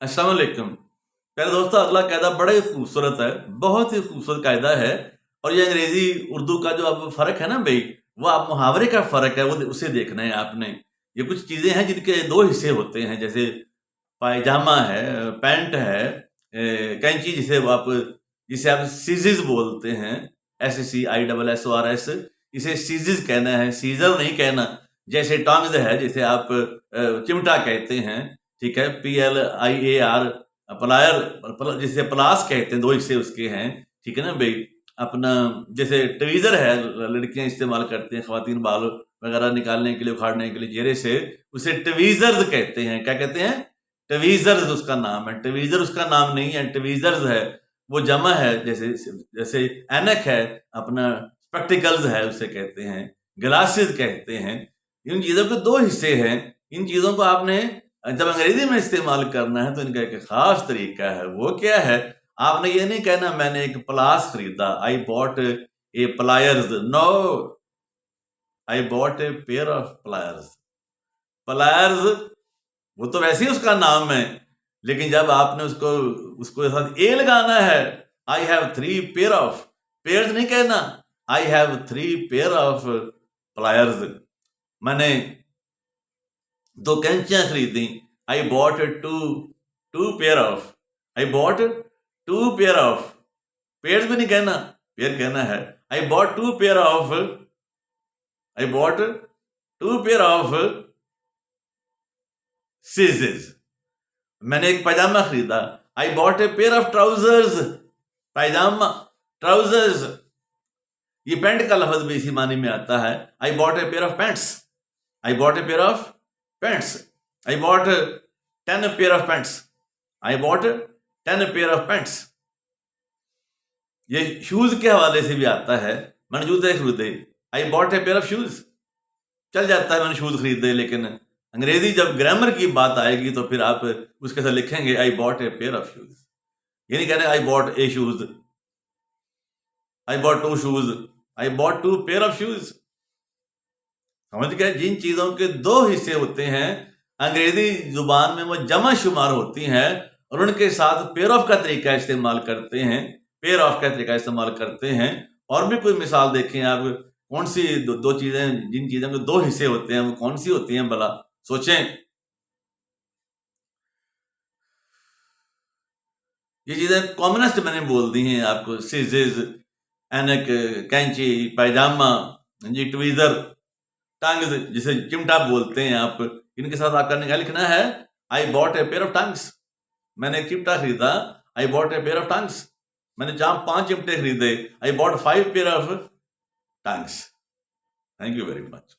अस्सलाम वालेकुम। प्यारे दोस्तों, अगला कायदा बड़ा ही खूबसूरत है, बहुत ही खूबसूरत कायदा है। और ये अंग्रेजी उर्दू का जो अब फर्क है ना भाई, वो आप मुहावरे का फर्क है, वो उसे देखना है आपने। ये कुछ चीजें हैं जिनके दो हिस्से होते हैं, जैसे पायजामा है, पैंट है, कैंची जिसे आप सीजिज बोलते हैं, SCISSORS, इसे सीजिज कहना है, सीजर नहीं कहना। जैसे टॉन्ग्स है, जिसे आप चिमटा कहते हैं, ठीक है, PLIAR, प्लायर जिसे प्लास कहते हैं, दो हिस्से उसके हैं, ठीक है ना भाई। अपना जैसे ट्वीजर है, लड़कियां इस्तेमाल करती हैं, खवातीन बाल वगैरह निकालने के लिए, उखाड़ने के लिए चेहरे से, उसे ट्वीजर्स कहते हैं। क्या कहते हैं? ट्वीजर्स उसका नाम है, ट्वीजर उसका नाम नहीं है, ट्वीजर्स है, वो जमा है। जैसे जैसे एनक है, अपना स्पेक्टिकल्स है, उसे कहते हैं, ग्लासेस कहते हैं। इन चीजों के दो हिस्से हैं। इन चीजों को आपने जब अंग्रेजी में इस्तेमाल करना है तो इनका एक खास तरीका है। वो क्या है? आपने ये नहीं कहना मैंने एक प्लास खरीदा, I bought a pliers. No, I bought a pair of pliers. Pliers वो तो वैसे ही उसका नाम है, लेकिन जब आपने उसको उसको साथ ए लगाना है, I have 3 pair of, pairs नहीं कहना, I have 3 pair of pliers. मैंने 2 कैंचियां खरीदी, I bought two pair of, I bought 2 pair of, pairs भी नहीं कहना, पेयर कहना है, I bought 2 pair of, I bought 2 pair of सीजेस। मैंने एक पैजामा खरीदा, I bought a pair of trousers. पैजामा, ट्राउजर्स, ये पैंट का लफ्ज भी इसी मानी में आता है। I bought a pair of pants, I bought a pair of pants, I bought 10 pair of pants, I bought 10 pair of pants. ये शूज के हवाले से भी आता है, मैंने जूते खरीदे, आई bought a pair of shoes. चल जाता है मैंने शूज खरीदे, लेकिन अंग्रेजी जब ग्रामर की बात आएगी तो फिर आप उसके साथ लिखेंगे आई bought a pair of shoes. ये नहीं कहने आई bought A shoes, I bought 2 shoes, I bought 2 pair of shoes. समझ गए? जिन चीजों के दो हिस्से होते हैं, अंग्रेजी जुबान में वो जमा शुमार होती हैं, और उनके साथ पेयर ऑफ का तरीका इस्तेमाल करते हैं, पेयर ऑफ का तरीका इस्तेमाल करते हैं। और भी कोई मिसाल देखें आप, कौन सी दो चीजें, जिन चीजों के दो हिस्से होते हैं, वो कौन सी होती हैं भला? सोचें। ये चीजें कॉमनेस्ट मैंने बोल दी हैं आपको, सीजेज, एनक, कैंची, पैजामा, जी, ट्वीजर, टंग्स जिसे चिमटा बोलते हैं आप, इनके साथ आपका क्या लिखना है? I bought a pair of tongues. मैंने एक चिमटा खरीदा, I bought a pair of tongues. मैंने जहां 5 चिमटे खरीदे, I bought 5 pair of tongues. Thank you very much.